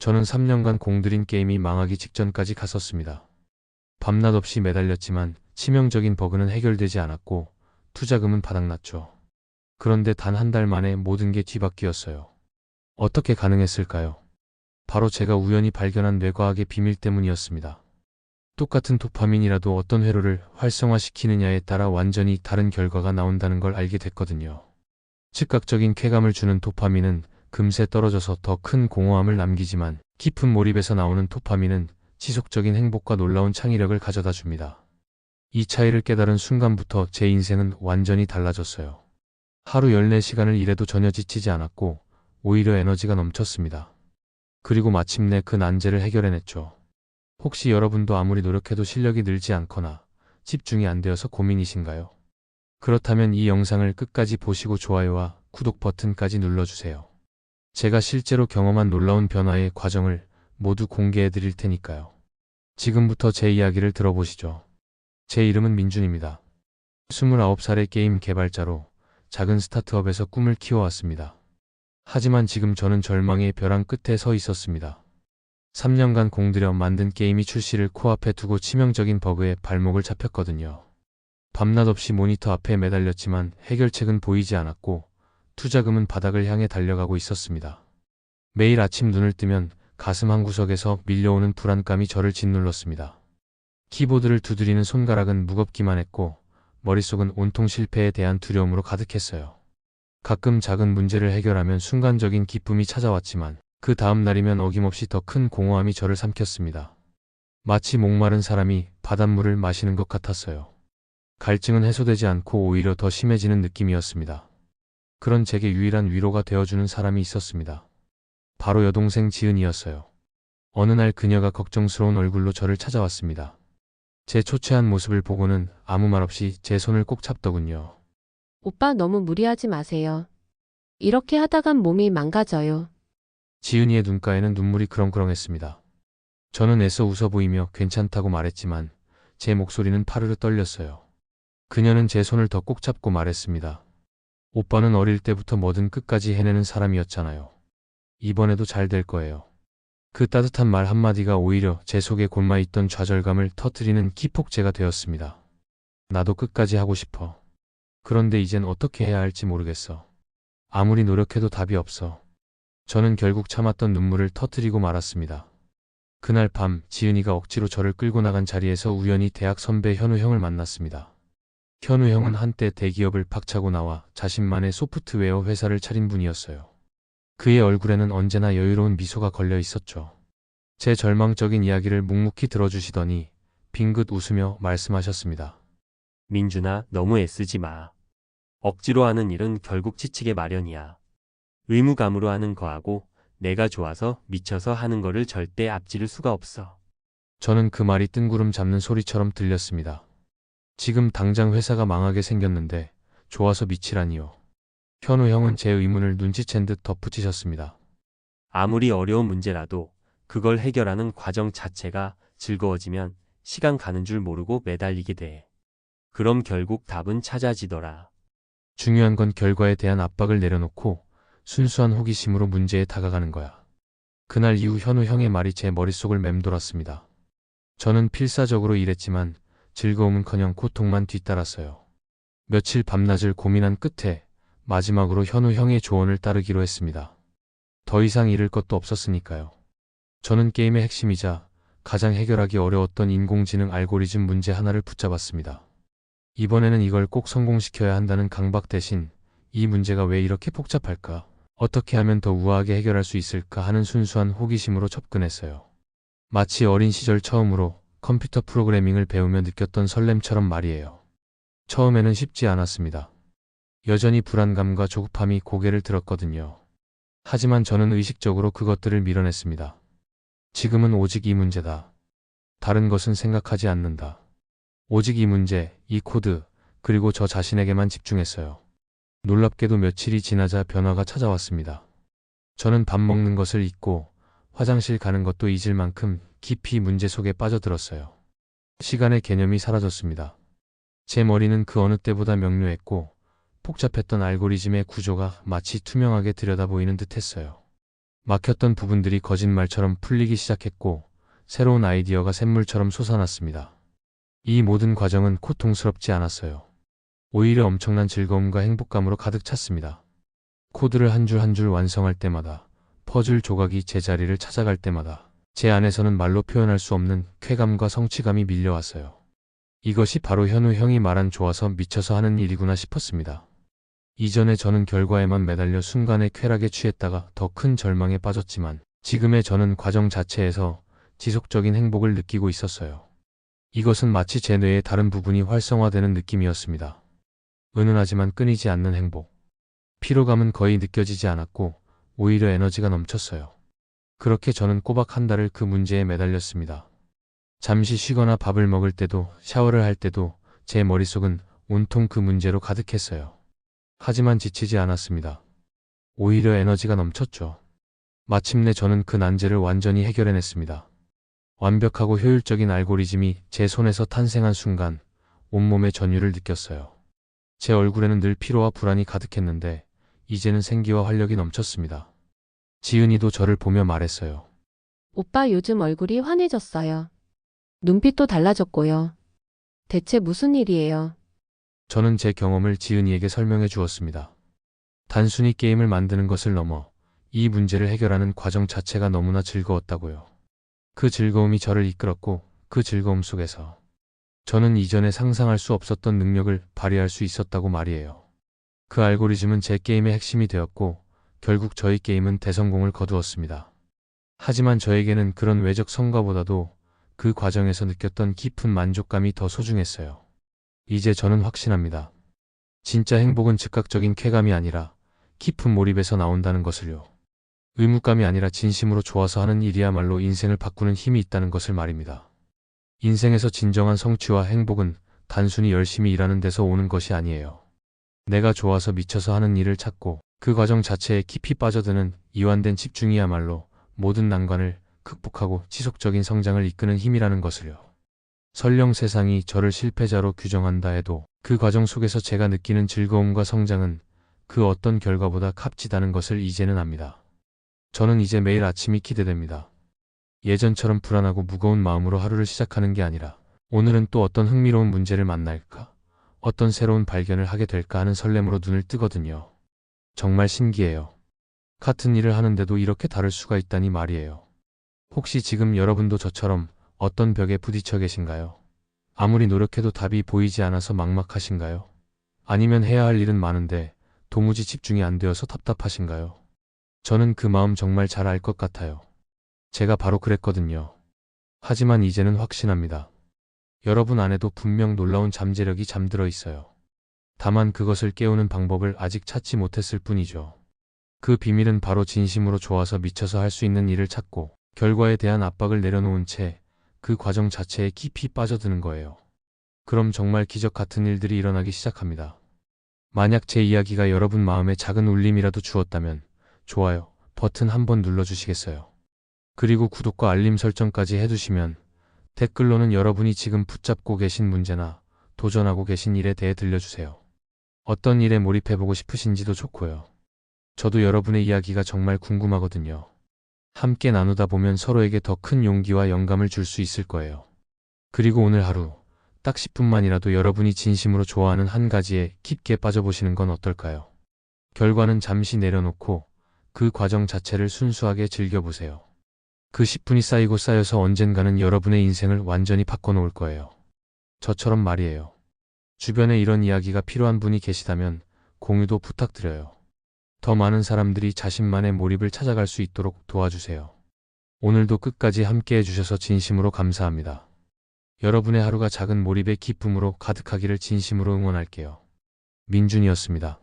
저는 3년간 공들인 게임이 망하기 직전까지 갔었습니다. 밤낮 없이 매달렸지만 치명적인 버그는 해결되지 않았고 투자금은 바닥났죠. 그런데 단 한 달 만에 모든 게 뒤바뀌었어요. 어떻게 가능했을까요? 바로 제가 우연히 발견한 뇌과학의 비밀 때문이었습니다. 똑같은 도파민이라도 어떤 회로를 활성화시키느냐에 따라 완전히 다른 결과가 나온다는 걸 알게 됐거든요. 즉각적인 쾌감을 주는 도파민은 금세 떨어져서 더 큰 공허함을 남기지만 깊은 몰입에서 나오는 도파민은 지속적인 행복과 놀라운 창의력을 가져다 줍니다. 이 차이를 깨달은 순간부터 제 인생은 완전히 달라졌어요. 하루 14시간을 일해도 전혀 지치지 않았고 오히려 에너지가 넘쳤습니다. 그리고 마침내 그 난제를 해결해냈죠. 혹시 여러분도 아무리 노력해도 실력이 늘지 않거나 집중이 안 되어서 고민이신가요? 그렇다면 이 영상을 끝까지 보시고 좋아요와 구독 버튼까지 눌러주세요. 제가 실제로 경험한 놀라운 변화의 과정을 모두 공개해 드릴 테니까요. 지금부터 제 이야기를 들어보시죠. 제 이름은 민준입니다. 29살의 게임 개발자로 작은 스타트업에서 꿈을 키워왔습니다. 하지만 지금 저는 절망의 벼랑 끝에 서 있었습니다. 3년간 공들여 만든 게임이 출시를 코앞에 두고 치명적인 버그에 발목을 잡혔거든요. 밤낮 없이 모니터 앞에 매달렸지만 해결책은 보이지 않았고 투자금은 바닥을 향해 달려가고 있었습니다. 매일 아침 눈을 뜨면 가슴 한구석에서 밀려오는 불안감이 저를 짓눌렀습니다. 키보드를 두드리는 손가락은 무겁기만 했고 머릿속은 온통 실패에 대한 두려움으로 가득했어요. 가끔 작은 문제를 해결하면 순간적인 기쁨이 찾아왔지만 그 다음 날이면 어김없이 더 큰 공허함이 저를 삼켰습니다. 마치 목마른 사람이 바닷물을 마시는 것 같았어요. 갈증은 해소되지 않고 오히려 더 심해지는 느낌이었습니다. 그런 제게 유일한 위로가 되어주는 사람이 있었습니다. 바로 여동생 지은이었어요. 어느 날 그녀가 걱정스러운 얼굴로 저를 찾아왔습니다. 제 초췌한 모습을 보고는 아무 말 없이 제 손을 꼭 잡더군요. 오빠 너무 무리하지 마세요. 이렇게 하다간 몸이 망가져요. 지은이의 눈가에는 눈물이 그렁그렁했습니다. 저는 애써 웃어 보이며 괜찮다고 말했지만 제 목소리는 파르르 떨렸어요. 그녀는 제 손을 더 꼭 잡고 말했습니다. 오빠는 어릴 때부터 뭐든 끝까지 해내는 사람이었잖아요. 이번에도 잘 될 거예요. 그 따뜻한 말 한마디가 오히려 제 속에 골마있던 좌절감을 터뜨리는 기폭제가 되었습니다. 나도 끝까지 하고 싶어. 그런데 이젠 어떻게 해야 할지 모르겠어. 아무리 노력해도 답이 없어. 저는 결국 참았던 눈물을 터뜨리고 말았습니다. 그날 밤 지은이가 억지로 저를 끌고 나간 자리에서 우연히 대학 선배 현우 형을 만났습니다. 현우 형은 한때 대기업을 박차고 나와 자신만의 소프트웨어 회사를 차린 분이었어요. 그의 얼굴에는 언제나 여유로운 미소가 걸려 있었죠. 제 절망적인 이야기를 묵묵히 들어주시더니 빙긋 웃으며 말씀하셨습니다. 민준아, 너무 애쓰지 마. 억지로 하는 일은 결국 지치게 마련이야. 의무감으로 하는 거하고 내가 좋아서 미쳐서 하는 거를 절대 앞지를 수가 없어. 저는 그 말이 뜬구름 잡는 소리처럼 들렸습니다. 지금 당장 회사가 망하게 생겼는데 좋아서 미치라니요. 현우 형은 제 의문을 눈치챈 듯 덧붙이셨습니다. 아무리 어려운 문제라도 그걸 해결하는 과정 자체가 즐거워지면 시간 가는 줄 모르고 매달리게 돼. 그럼 결국 답은 찾아지더라. 중요한 건 결과에 대한 압박을 내려놓고 순수한 호기심으로 문제에 다가가는 거야. 그날 이후 현우 형의 말이 제 머릿속을 맴돌았습니다. 저는 필사적으로 일했지만 즐거움은커녕 고통만 뒤따랐어요. 며칠 밤낮을 고민한 끝에 마지막으로 현우 형의 조언을 따르기로 했습니다. 더 이상 잃을 것도 없었으니까요. 저는 게임의 핵심이자 가장 해결하기 어려웠던 인공지능 알고리즘 문제 하나를 붙잡았습니다. 이번에는 이걸 꼭 성공시켜야 한다는 강박 대신 이 문제가 왜 이렇게 복잡할까? 어떻게 하면 더 우아하게 해결할 수 있을까 하는 순수한 호기심으로 접근했어요. 마치 어린 시절 처음으로 컴퓨터 프로그래밍을 배우며 느꼈던 설렘처럼 말이에요. 처음에는 쉽지 않았습니다. 여전히 불안감과 조급함이 고개를 들었거든요. 하지만 저는 의식적으로 그것들을 밀어냈습니다. 지금은 오직 이 문제다. 다른 것은 생각하지 않는다. 오직 이 문제, 이 코드, 그리고 저 자신에게만 집중했어요. 놀랍게도 며칠이 지나자 변화가 찾아왔습니다. 저는 밥 먹는 것을 잊고 화장실 가는 것도 잊을 만큼 깊이 문제 속에 빠져들었어요. 시간의 개념이 사라졌습니다. 제 머리는 그 어느 때보다 명료했고 복잡했던 알고리즘의 구조가 마치 투명하게 들여다보이는 듯 했어요. 막혔던 부분들이 거짓말처럼 풀리기 시작했고 새로운 아이디어가 샘물처럼 솟아났습니다. 이 모든 과정은 고통스럽지 않았어요. 오히려 엄청난 즐거움과 행복감으로 가득 찼습니다. 코드를 한 줄 한 줄 완성할 때마다, 퍼즐 조각이 제자리를 찾아갈 때마다 제 안에서는 말로 표현할 수 없는 쾌감과 성취감이 밀려왔어요. 이것이 바로 현우 형이 말한 좋아서 미쳐서 하는 일이구나 싶었습니다. 이전에 저는 결과에만 매달려 순간의 쾌락에 취했다가 더 큰 절망에 빠졌지만 지금의 저는 과정 자체에서 지속적인 행복을 느끼고 있었어요. 이것은 마치 제 뇌의 다른 부분이 활성화되는 느낌이었습니다. 은은하지만 끊이지 않는 행복. 피로감은 거의 느껴지지 않았고 오히려 에너지가 넘쳤어요. 그렇게 저는 꼬박 한 달을 그 문제에 매달렸습니다. 잠시 쉬거나 밥을 먹을 때도 샤워를 할 때도 제 머릿속은 온통 그 문제로 가득했어요. 하지만 지치지 않았습니다. 오히려 에너지가 넘쳤죠. 마침내 저는 그 난제를 완전히 해결해냈습니다. 완벽하고 효율적인 알고리즘이 제 손에서 탄생한 순간 온몸의 전율을 느꼈어요. 제 얼굴에는 늘 피로와 불안이 가득했는데 이제는 생기와 활력이 넘쳤습니다. 지은이도 저를 보며 말했어요. 오빠 요즘 얼굴이 환해졌어요. 눈빛도 달라졌고요. 대체 무슨 일이에요? 저는 제 경험을 지은이에게 설명해 주었습니다. 단순히 게임을 만드는 것을 넘어 이 문제를 해결하는 과정 자체가 너무나 즐거웠다고요. 그 즐거움이 저를 이끌었고 그 즐거움 속에서 저는 이전에 상상할 수 없었던 능력을 발휘할 수 있었다고 말이에요. 그 알고리즘은 제 게임의 핵심이 되었고 결국 저희 게임은 대성공을 거두었습니다. 하지만 저에게는 그런 외적 성과보다도 그 과정에서 느꼈던 깊은 만족감이 더 소중했어요. 이제 저는 확신합니다. 진짜 행복은 즉각적인 쾌감이 아니라 깊은 몰입에서 나온다는 것을요. 의무감이 아니라 진심으로 좋아서 하는 일이야말로 인생을 바꾸는 힘이 있다는 것을 말입니다. 인생에서 진정한 성취와 행복은 단순히 열심히 일하는 데서 오는 것이 아니에요. 내가 좋아서 미쳐서 하는 일을 찾고 그 과정 자체에 깊이 빠져드는 이완된 집중이야말로 모든 난관을 극복하고 지속적인 성장을 이끄는 힘이라는 것을요. 설령 세상이 저를 실패자로 규정한다 해도 그 과정 속에서 제가 느끼는 즐거움과 성장은 그 어떤 결과보다 값지다는 것을 이제는 압니다. 저는 이제 매일 아침이 기대됩니다. 예전처럼 불안하고 무거운 마음으로 하루를 시작하는 게 아니라 오늘은 또 어떤 흥미로운 문제를 만날까? 어떤 새로운 발견을 하게 될까 하는 설렘으로 눈을 뜨거든요. 정말 신기해요. 같은 일을 하는데도 이렇게 다를 수가 있다니 말이에요. 혹시 지금 여러분도 저처럼 어떤 벽에 부딪혀 계신가요? 아무리 노력해도 답이 보이지 않아서 막막하신가요? 아니면 해야 할 일은 많은데 도무지 집중이 안 되어서 답답하신가요? 저는 그 마음 정말 잘 알 것 같아요. 제가 바로 그랬거든요. 하지만 이제는 확신합니다. 여러분 안에도 분명 놀라운 잠재력이 잠들어 있어요. 다만 그것을 깨우는 방법을 아직 찾지 못했을 뿐이죠. 그 비밀은 바로 진심으로 좋아서 미쳐서 할 수 있는 일을 찾고 결과에 대한 압박을 내려놓은 채 그 과정 자체에 깊이 빠져드는 거예요. 그럼 정말 기적 같은 일들이 일어나기 시작합니다. 만약 제 이야기가 여러분 마음에 작은 울림이라도 주었다면 좋아요 버튼 한번 눌러주시겠어요? 그리고 구독과 알림 설정까지 해두시면 댓글로는 여러분이 지금 붙잡고 계신 문제나 도전하고 계신 일에 대해 들려주세요. 어떤 일에 몰입해보고 싶으신지도 좋고요. 저도 여러분의 이야기가 정말 궁금하거든요. 함께 나누다 보면 서로에게 더 큰 용기와 영감을 줄 수 있을 거예요. 그리고 오늘 하루 딱 10분만이라도 여러분이 진심으로 좋아하는 한 가지에 깊게 빠져보시는 건 어떨까요? 결과는 잠시 내려놓고 그 과정 자체를 순수하게 즐겨보세요. 그 10분이 쌓이고 쌓여서 언젠가는 여러분의 인생을 완전히 바꿔놓을 거예요. 저처럼 말이에요. 주변에 이런 이야기가 필요한 분이 계시다면 공유도 부탁드려요. 더 많은 사람들이 자신만의 몰입을 찾아갈 수 있도록 도와주세요. 오늘도 끝까지 함께 해주셔서 진심으로 감사합니다. 여러분의 하루가 작은 몰입의 기쁨으로 가득하기를 진심으로 응원할게요. 민준이었습니다.